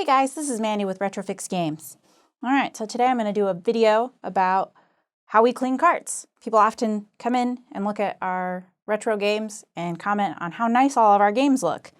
Hey guys, this is Mandy with Retrofix Games. Alright, so today I'm going to do a video about how we clean carts. People often come in and look at our retro games and comment on how nice all of our games look.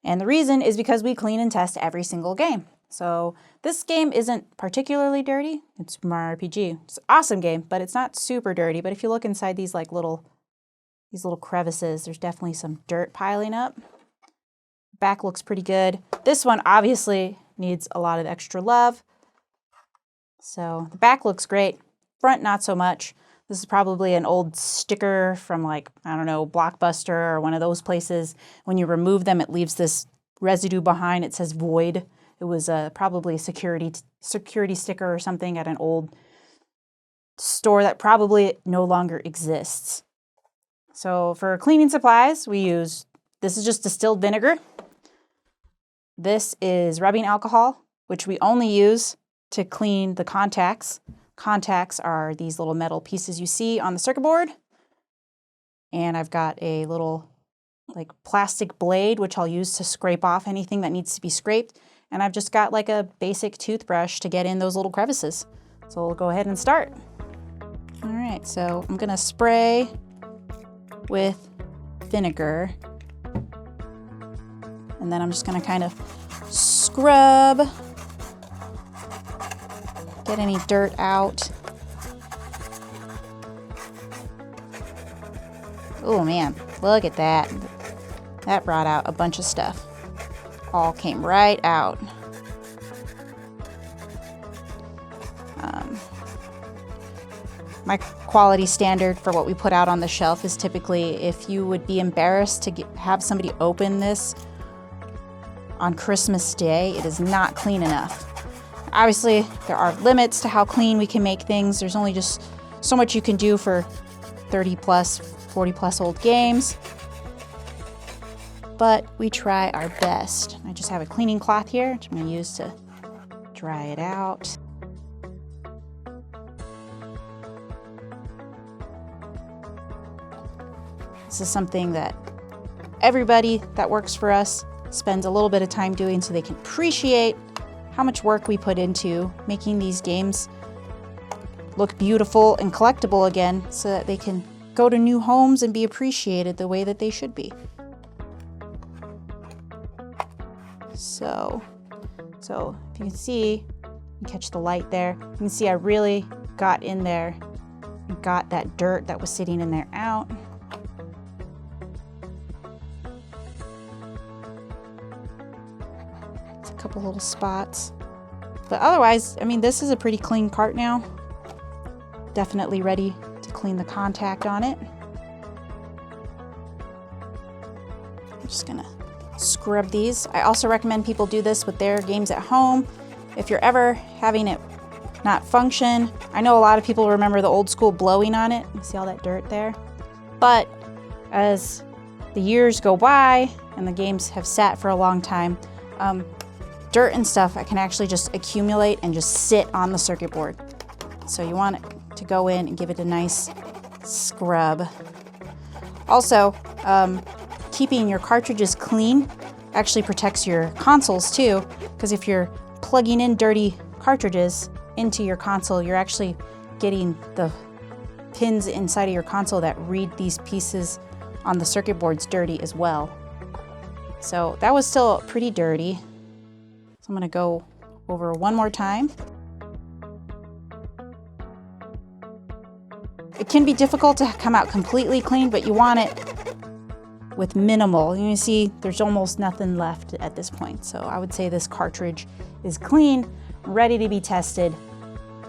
And the reason is because we clean and test every single game. So this game isn't particularly dirty. It's Mario RPG. It's an awesome game, but it's not super dirty. But if you look inside these little crevices, there's definitely some dirt piling up. Back looks pretty good. This one obviously needs a lot of extra love. So the back looks great. Front, not so much. This is probably an old sticker from I don't know, Blockbuster or one of those places. When you remove them, it leaves this residue behind. It says void. It was probably a security sticker or something at an old store that probably no longer exists. So for cleaning supplies, this is just distilled vinegar. This is rubbing alcohol, which we only use to clean the contacts. Contacts are these little metal pieces you see on the circuit board. And I've got a little plastic blade, which I'll use to scrape off anything that needs to be scraped. And I've just got a basic toothbrush to get in those little crevices. So we'll go ahead and start. All right, so I'm gonna spray with vinegar. And then I'm just gonna kind of scrub, get any dirt out. Oh man, look at that. That brought out a bunch of stuff. All came right out. My quality standard for what we put out on the shelf is typically, if you would be embarrassed to have somebody open this on Christmas Day, it is not clean enough. Obviously, there are limits to how clean we can make things. There's only just so much you can do for 30 plus, 40 plus old games. But we try our best. I just have a cleaning cloth here, which I'm going to use to dry it out. This is something that everybody that works for us spends a little bit of time doing so they can appreciate how much work we put into making these games look beautiful and collectible again, so that they can go to new homes and be appreciated the way that they should be. So if you can see, you catch the light there, you can see I really got in there and got that dirt that was sitting in there out. Couple little spots, but otherwise, I mean, this is a pretty clean cart now. Definitely ready to clean the contact on it. I'm just gonna scrub these. I also recommend people do this with their games at home. If you're ever having it not function, I know a lot of people remember the old school blowing on it. You see all that dirt there? But as the years go by and the games have sat for a long time, dirt and stuff can actually just accumulate and just sit on the circuit board. So you want it to go in and give it a nice scrub. Also, keeping your cartridges clean actually protects your consoles too, because if you're plugging in dirty cartridges into your console, you're actually getting the pins inside of your console that read these pieces on the circuit boards dirty as well. So that was still pretty dirty. So I'm going to go over one more time. It can be difficult to come out completely clean, but you want it with minimal. You can see there's almost nothing left at this point. So I would say this cartridge is clean, ready to be tested,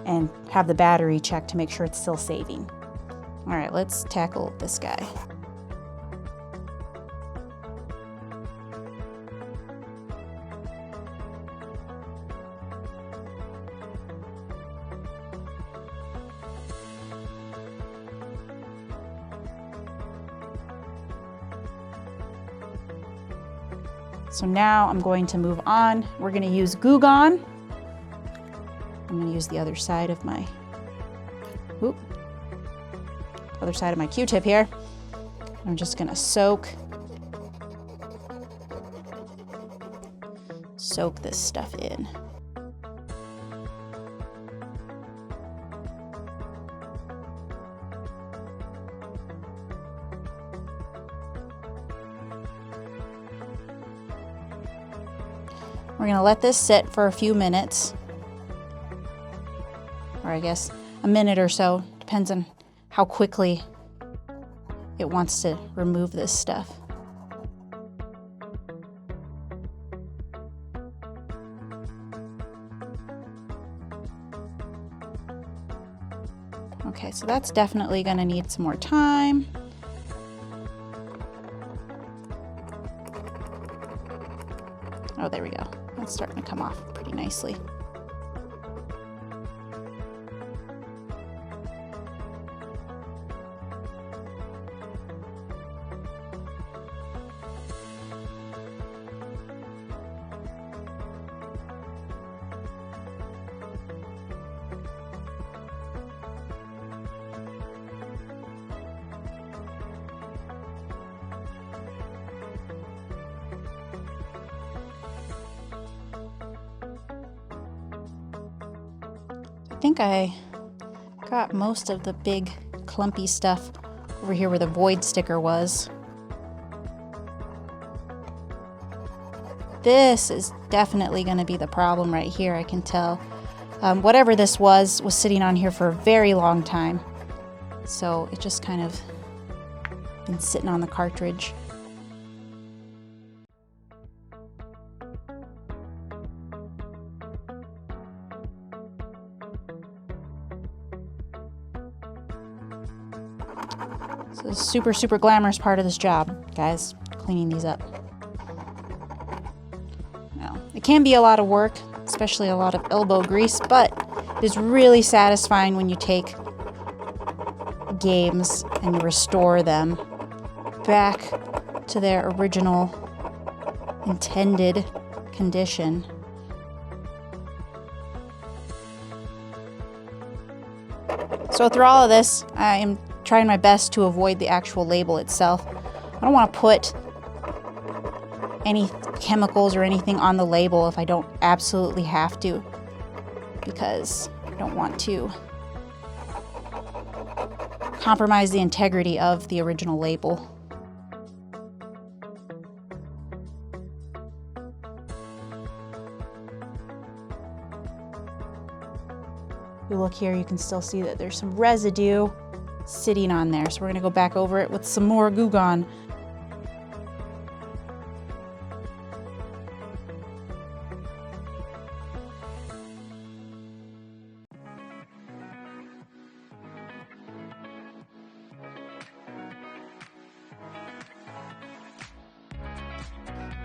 and have the battery checked to make sure it's still saving. All right, let's tackle this guy. So now I'm going to move on. We're going to use Goo Gone. I'm going to use the other side of my Q-tip here. Soak soak this stuff in. We're going to let this sit for a few minutes, or I guess a minute or so, depends on how quickly it wants to remove this stuff. Okay, so that's definitely going to need some more time. Oh, there we go. That's starting to come off pretty nicely. I think I got most of the big clumpy stuff over here where the void sticker was. This is definitely going to be the problem right here, I can tell. Whatever this was sitting on here for a very long time. So it just kind of been sitting on the cartridge. So the super glamorous part of this job, guys, cleaning these up. Now, it can be a lot of work, especially a lot of elbow grease, but it is really satisfying when you take games and you restore them back to their original intended condition. So through all of this, I am trying my best to avoid the actual label itself. I don't want to put any chemicals or anything on the label if I don't absolutely have to, because I don't want to compromise the integrity of the original label. If you look here, you can still see that there's some residue sitting on there. So we're going to go back over it with some more Goo Gone.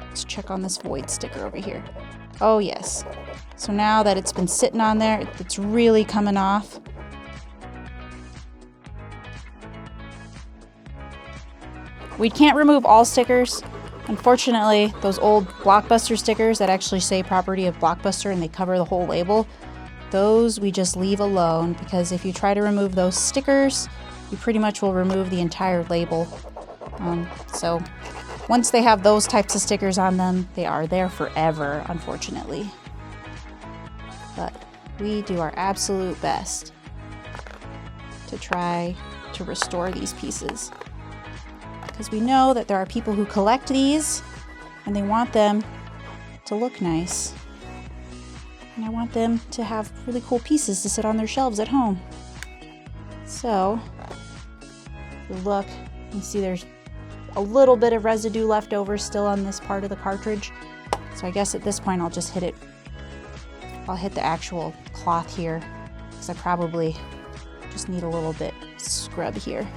Let's check on this void sticker over here. Oh yes. So now that it's been sitting on there, it's really coming off. We can't remove all stickers. Unfortunately, those old Blockbuster stickers that actually say property of Blockbuster and they cover the whole label, those we just leave alone, because if you try to remove those stickers, you pretty much will remove the entire label. So once they have those types of stickers on them, they are there forever, unfortunately. But we do our absolute best to try to restore these pieces, because we know that there are people who collect these and they want them to look nice. And I want them to have really cool pieces to sit on their shelves at home. So, if you look, you see there's a little bit of residue left over still on this part of the cartridge. So I guess at this point I'll just hit it. I'll hit the actual cloth here, because I probably just need a little bit scrub here.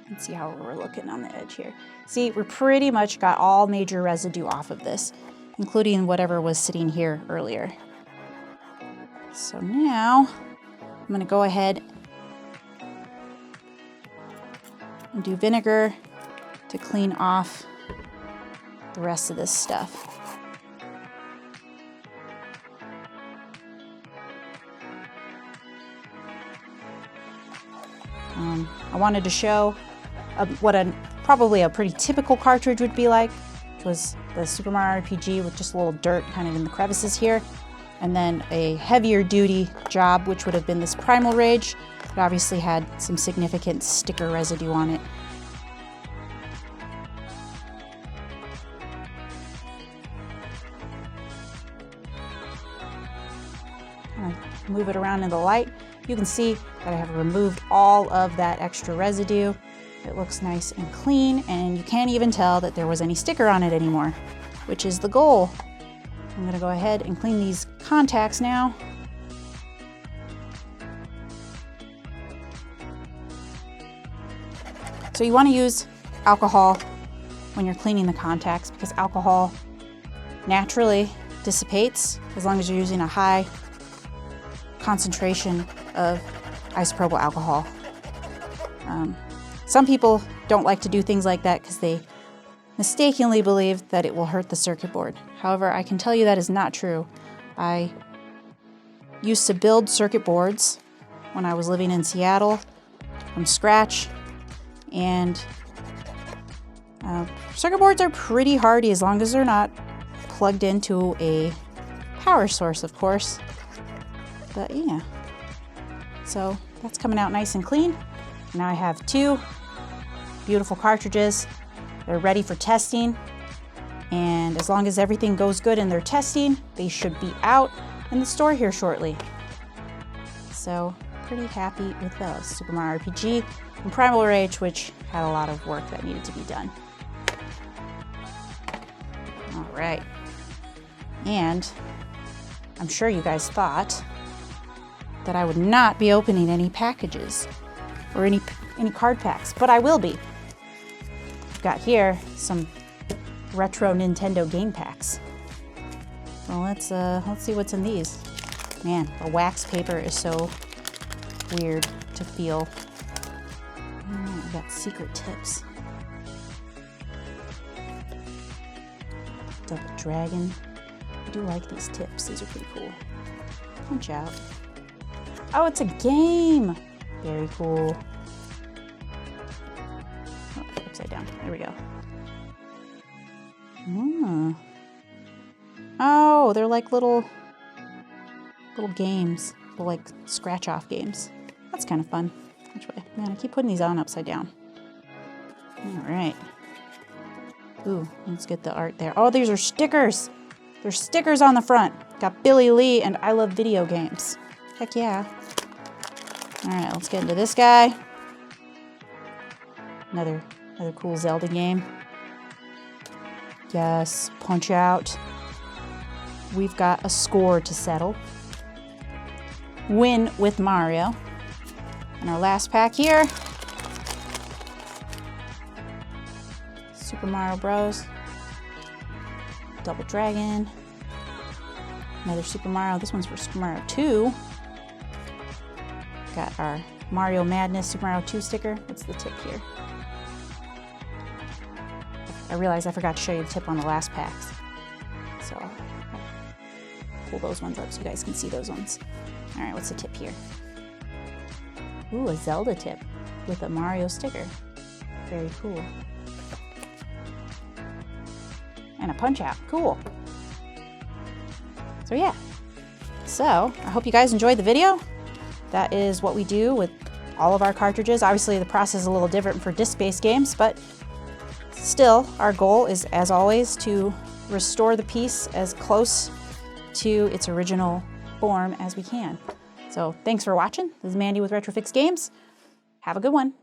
Let's see how we're looking on the edge here. See, we're pretty much got all major residue off of this, including whatever was sitting here earlier. So now I'm going to go ahead and do vinegar to clean off the rest of this stuff. I wanted to show what probably a pretty typical cartridge would be like, which was the Super Mario RPG with just a little dirt kind of in the crevices here, and then a heavier duty job, which would have been this Primal Rage. It obviously had some significant sticker residue on it. Move it around in the light. You can see that I have removed all of that extra residue. It looks nice and clean, and you can't even tell that there was any sticker on it anymore, which is the goal. I'm gonna go ahead and clean these contacts now. So you wanna use alcohol when you're cleaning the contacts, because alcohol naturally dissipates as long as you're using a high concentration of isopropyl alcohol. Some people don't like to do things like that because they mistakenly believe that it will hurt the circuit board. However, I can tell you that is not true. I used to build circuit boards when I was living in Seattle from scratch, and circuit boards are pretty hardy as long as they're not plugged into a power source, of course. But yeah, so that's coming out nice and clean. Now I have 2 beautiful cartridges. They're ready for testing, and as long as everything goes good in their testing, they should be out in the store here shortly. So pretty happy with those. Super Mario RPG and Primal Rage, which had a lot of work that needed to be done. All right, and I'm sure you guys thought that I would not be opening any packages or any card packs, but I will be. I've got here some retro Nintendo game packs. So let's see what's in these. Man, the wax paper is so weird to feel. We got secret tips. Double Dragon. I do like these tips. These are pretty cool. Punch Out. Oh, it's a game! Very cool. Oh, upside down. There we go. Oh, they're like little games. Little like scratch-off games. That's kind of fun. Which way? Man, I keep putting these on upside down. Alright. Ooh, let's get the art there. Oh, these are stickers! There's stickers on the front. Got Billy Lee and I Love Video Games. Heck yeah. Alright, let's get into this guy. Another cool Zelda game. Yes, Punch Out. We've got a score to settle. Win with Mario. And our last pack here. Super Mario Bros. Double Dragon. Another Super Mario. This one's for Super Mario 2. Got our Mario Madness Super Mario 2 sticker. What's the tip here? I realized I forgot to show you the tip on the last packs. So I'll pull those ones up so you guys can see those ones. All right, what's the tip here? Ooh, a Zelda tip with a Mario sticker. Very cool. And a Punch Out. Cool. So yeah. So I hope you guys enjoyed the video. That is what we do with all of our cartridges. Obviously the process is a little different for disc-based games, but still our goal is, as always, to restore the piece as close to its original form as we can. So thanks for watching. This is Mandy with Retrofix Games. Have a good one.